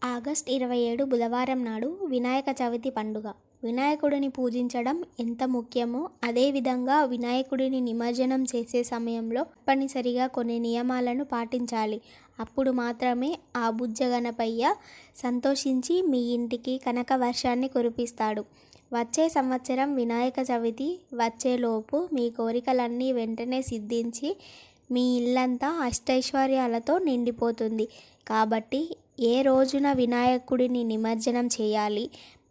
August 27 బుధవారం నాడు వినాయక చవితి పండుగ. వినాయకుడిని పూజించడం ఎంత ముఖ్యమో అదేవిధంగా వినాయకుడిని నిమజ్జనం చేసే సమయంలో తప్పనిసరిగా కొన్ని నియమాలను పాటించాలి. అప్పుడు మాత్రమే ఆ బుజ్జ గణపయ్య సంతోషించి మీ ఇంటికి కనక వర్షాన్ని కురిపిస్తాడు. వచ్చే సంవత్సరం వినాయక చవితి వచ్చేలోపు మీ కోరికలన్నీ వెంటనే సిద్ధించి మీ ఇల్లంతా అష్టైశ్వర్యాలతో నిండిపోతుంది. కాబట్టి ఏ రోజున వినాయకుడిని నిమజ్జనం చేయాలి,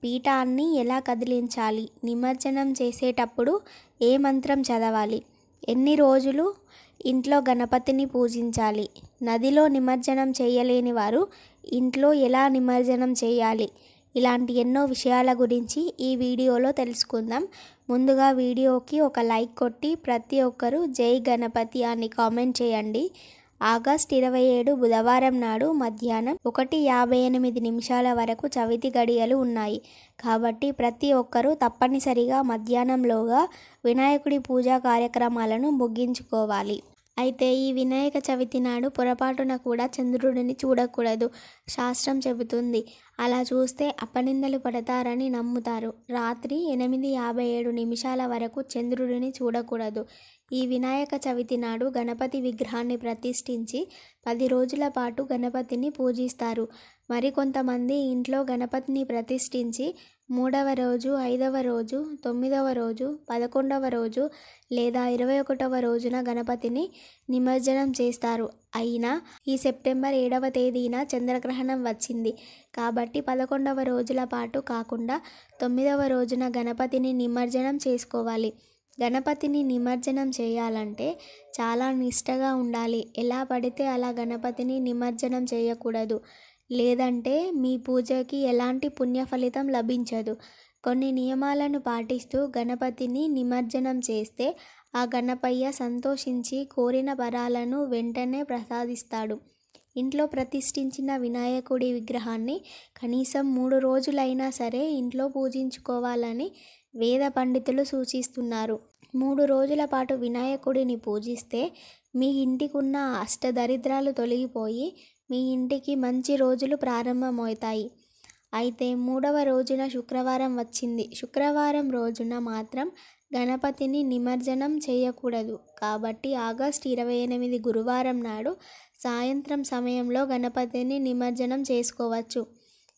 పీఠాన్ని ఎలా కదిలించాలి, నిమజ్జనం చేసేటప్పుడు ఏ మంత్రం చదవాలి, ఎన్ని రోజులు ఇంట్లో గణపతిని పూజించాలి, నదిలో నిమజ్జనం చేయలేని వారు ఇంట్లో ఎలా నిమజ్జనం చేయాలి, ఇలాంటి ఎన్నో విషయాల గురించి ఈ వీడియోలో తెలుసుకుందాం. ముందుగా వీడియోకి ఒక లైక్ కొట్టి ప్రతి ఒక్కరూ జై గణపతి అని కామెంట్ చేయండి. ఆగస్ట్ 27 బుధవారం నాడు మధ్యాహ్నం 1:58 వరకు చవితి గడియలు ఉన్నాయి. కాబట్టి ప్రతి ఒక్కరూ తప్పనిసరిగా మధ్యాహ్నంలోగా వినాయకుడి పూజా కార్యక్రమాలను ముగించుకోవాలి. అయితే ఈ వినాయక చవితి నాడు పొరపాటున కూడా చంద్రుడిని చూడకూడదు. శాస్త్రం చెబుతుంది. అలా చూస్తే అపనిందలు పడతారని నమ్ముతారు. రాత్రి 8:57 వరకు చంద్రుడిని చూడకూడదు. ఈ వినాయక చవితి నాడు గణపతి విగ్రహాన్ని ప్రతిష్ఠించి 10 రోజుల పాటు గణపతిని పూజిస్తారు. మరికొంతమంది ఇంట్లో గణపతిని ప్రతిష్ఠించి 3వ రోజు, 5వ రోజు, 9వ రోజు, 11వ రోజు లేదా 21వ రోజున గణపతిని నిమజ్జనం చేస్తారు. అయినా ఈ సెప్టెంబర్ 7వ తేదీన చంద్రగ్రహణం వచ్చింది కాబట్టి 11వ రోజుల పాటు కాకుండా 9వ రోజున గణపతిని నిమజ్జనం చేసుకోవాలి. గణపతిని నిమజ్జనం చేయాలంటే చాలా నిష్టగా ఉండాలి. ఎలా పడితే అలా గణపతిని నిమజ్జనం చేయకూడదు. లేదంటే మీ పూజకి ఎలాంటి పుణ్య ఫలితం లభించదు. కొన్ని నియమాలను పాటిస్తూ గణపతిని నిమజ్జనం చేస్తే ఆ గణపయ్య సంతోషించి కోరిన వరాలను వెంటనే ప్రసాదిస్తాడు. ఇంట్లో ప్రతిష్ఠించిన వినాయకుడి విగ్రహాన్ని కనీసం 3 రోజులైనా సరే ఇంట్లో పూజించుకోవాలని వేద పండితులు సూచిస్తున్నారు. 3 రోజుల పాటు వినాయకుడిని పూజిస్తే మీ ఇంటికున్న అష్టదరిద్రాలు తొలగిపోయి మీ ఇంటికి మంచి రోజులు ప్రారంభమవుతాయి. అయితే 3వ రోజున శుక్రవారం వచ్చింది. శుక్రవారం రోజున మాత్రం గణపతిని నిమజ్జనం చేయకూడదు. కాబట్టి ఆగస్ట్ 28 గురువారం నాడు సాయంత్రం సమయంలో గణపతిని నిమజ్జనం చేసుకోవచ్చు.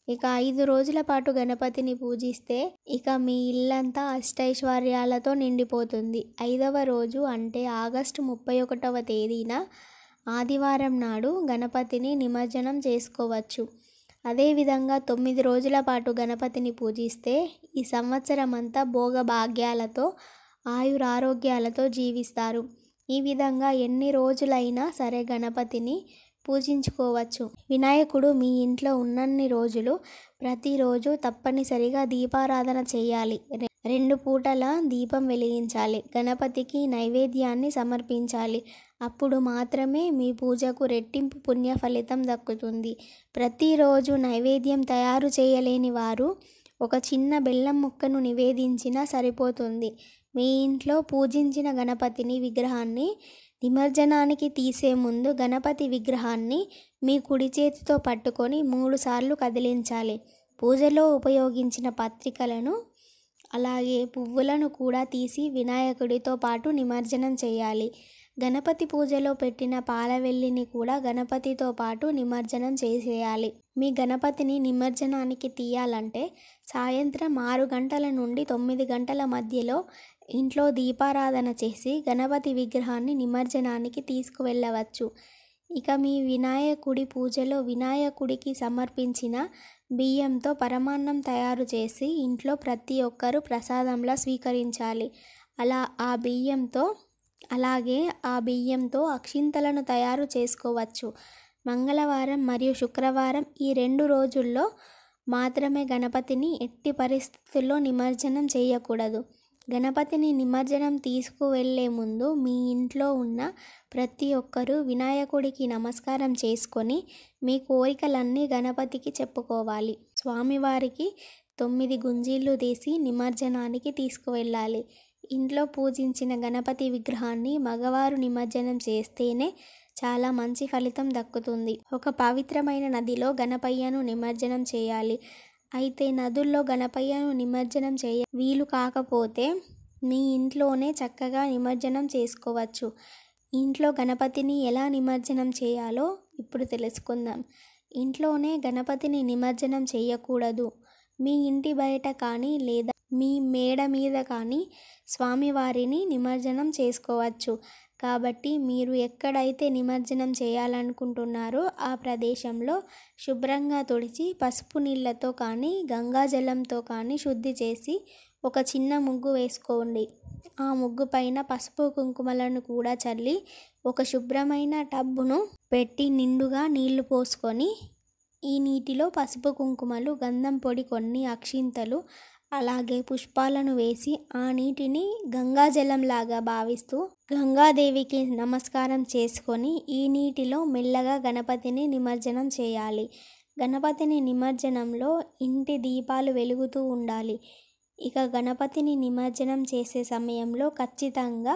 ఇక 5 రోజుల పాటు గణపతిని పూజిస్తే ఇక మీ ఇల్లంతా అష్టైశ్వర్యాలతో నిండిపోతుంది. 5వ రోజు అంటే ఆగస్టు 31వ తేదీన ఆదివారం నాడు గణపతిని నిమజ్జనం చేసుకోవచ్చు. అదేవిధంగా 9 రోజుల పాటు గణపతిని పూజిస్తే ఈ సంవత్సరం అంతా భోగభాగ్యాలతో ఆయురారోగ్యాలతో జీవిస్తారు. ఈ విధంగా ఎన్ని రోజులైనా సరే గణపతిని పూజించుకోవచ్చు. వినాయకుడు మీ ఇంట్లో ఉన్నన్ని రోజులు ప్రతిరోజు తప్పనిసరిగా దీపారాధన చేయాలి. 2 పూటల దీపం వెలిగించాలి. గణపతికి నైవేద్యాన్ని సమర్పించాలి. అప్పుడు మాత్రమే మీ పూజకు రెట్టింపు పుణ్య ఫలితం దక్కుతుంది. ప్రతిరోజు నైవేద్యం తయారు చేయలేని వారు ఒక చిన్న బెల్లం ముక్కను నివేదించినా సరిపోతుంది. మీ ఇంట్లో పూజించిన గణపతిని విగ్రహాన్ని నిమజ్జనానికి తీసే ముందు గణపతి విగ్రహాన్ని మీ కుడి చేతితో పట్టుకొని 3 సార్లు కదిలించాలి. పూజలో ఉపయోగించిన పత్రికలను అలాగే పువ్వులను కూడా తీసి వినాయకుడితో పాటు నిమజ్జనం చేయాలి. గణపతి పూజలో పెట్టిన పాలవెల్లిని కూడా గణపతితో పాటు నిమజ్జనం చేసేయాలి. మీ గణపతిని నిమజ్జనానికి తీయాలంటే సాయంత్రం 6 గంటల నుండి 9 గంటల మధ్యలో ఇంట్లో దీపారాధన చేసి గణపతి విగ్రహాన్ని నిమజ్జనానికి తీసుకువెళ్ళవచ్చు. ఇక మీ వినాయకుడి పూజలో వినాయకుడికి సమర్పించిన బియ్యంతో పరమాన్నం తయారు చేసి ఇంట్లో ప్రతి ఒక్కరూ ప్రసాదంలా స్వీకరించాలి. అలాగే ఆ బియ్యంతో అక్షింతలను తయారు చేసుకోవచ్చు. మంగళవారం మరియు శుక్రవారం ఈ 2 రోజుల్లో మాత్రమే గణపతిని ఎట్టి పరిస్థితుల్లో నిమజ్జనం చేయకూడదు. గణపతిని నిమజ్జనం తీసుకువెళ్ళే ముందు మీ ఇంట్లో ఉన్న ప్రతి ఒక్కరూ వినాయకుడికి నమస్కారం చేసుకొని మీ కోరికలన్నీ గణపతికి చెప్పుకోవాలి. స్వామివారికి 9 గుంజీలు తీసి నిమజ్జనానికి తీసుకువెళ్ళాలి. ఇంట్లో పూజించిన గణపతి విగ్రహాన్ని మగవారు నిమజ్జనం చేస్తేనే చాలా మంచి ఫలితం దక్కుతుంది. ఒక పవిత్రమైన నదిలో గణపయ్యను నిమజ్జనం చేయాలి. అయితే నదుల్లో గణపయ్యను నిమజ్జనం వీలు కాకపోతే మీ ఇంట్లోనే చక్కగా నిమజ్జనం చేసుకోవచ్చు. ఇంట్లో గణపతిని ఎలా నిమజ్జనం చేయాలో ఇప్పుడు తెలుసుకుందాం. ఇంట్లోనే గణపతిని నిమజ్జనం చేయకూడదు. మీ ఇంటి బయట కానీ లేదా మీ మేడ మీద కానీ స్వామివారిని నిమజ్జనం చేసుకోవచ్చు. కాబట్టి మీరు ఎక్కడైతే నిమజ్జనం చేయాలనుకుంటున్నారో ఆ ప్రదేశంలో శుభ్రంగా తుడిచి పసుపు నీళ్ళతో కానీ గంగాజలంతో కానీ శుద్ధి చేసి ఒక చిన్న ముగ్గు వేసుకోండి. ఆ ముగ్గు పైన పసుపు కుంకుమలను కూడా చల్లి ఒక శుభ్రమైన టబ్బును పెట్టి నిండుగా నీళ్లు పోసుకొని ఈ నీటిలో పసుపు కుంకుమలు, గంధం పొడి, కొన్ని అక్షింతలు, అలాగే పుష్పాలను వేసి ఆ నీటిని గంగాజలంలాగా భావిస్తూ గంగాదేవికి నమస్కారం చేసుకొని ఈ నీటిలో మెల్లగా గణపతిని నిమజ్జనం చేయాలి. గణపతిని నిమజ్జనంలో ఇంటి దీపాలు వెలుగుతూ ఉండాలి. ఇక గణపతిని నిమజ్జనం చేసే సమయంలో ఖచ్చితంగా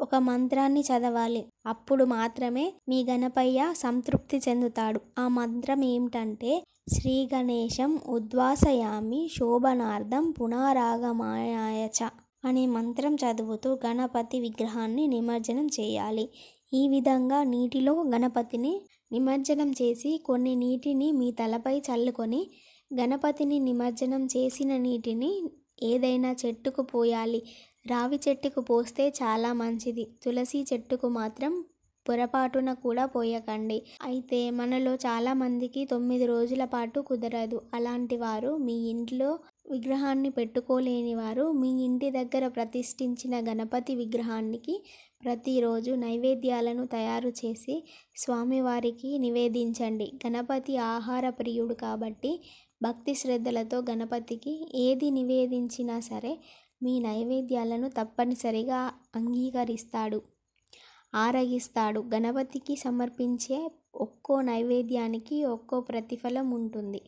ఒక మంత్రాన్ని చదవాలి. అప్పుడు మాత్రమే మీ గణపయ్య సంతృప్తి చెందుతాడు. ఆ మంత్రం ఏమిటంటే శ్రీ గణేశం ఉద్వాసయామి శోభనార్థం పునరాగమనాయ చ అనే మంత్రం చదువుతూ గణపతి విగ్రహాన్ని నిమజ్జనం చేయాలి. ఈ విధంగా నీటిలో గణపతిని నిమజ్జనం చేసి కొన్ని నీటిని మీ తలపై చల్లుకొని గణపతిని నిమజ్జనం చేసిన నీటిని ఏదైనా చెట్టుకు పోయాలి. రావి చెట్టుకు పోస్తే చాలా మంచిది. తులసి చెట్టుకు మాత్రం పొరపాటున కూడా పోయకండి. అయితే మనలో చాలామందికి 9 రోజుల పాటు కుదరదు. అలాంటి వారు, మీ ఇంట్లో విగ్రహాన్ని పెట్టుకోలేని వారు మీ ఇంటి దగ్గర ప్రతిష్ఠించిన గణపతి విగ్రహానికి ప్రతిరోజు నైవేద్యాలను తయారు చేసి స్వామివారికి నివేదించండి. గణపతి ఆహార ప్రియుడు కాబట్టి భక్తి శ్రద్ధలతో గణపతికి ఏది నివేదించినా సరే మీ నైవేద్యాలను తప్పనిసరిగా అంగీకరిస్తాడు, ఆరగిస్తాడు. గణపతికి సమర్పించే ఒక్కో నైవేద్యానికి ఒక్కో ప్రతిఫలం ఉంటుంది.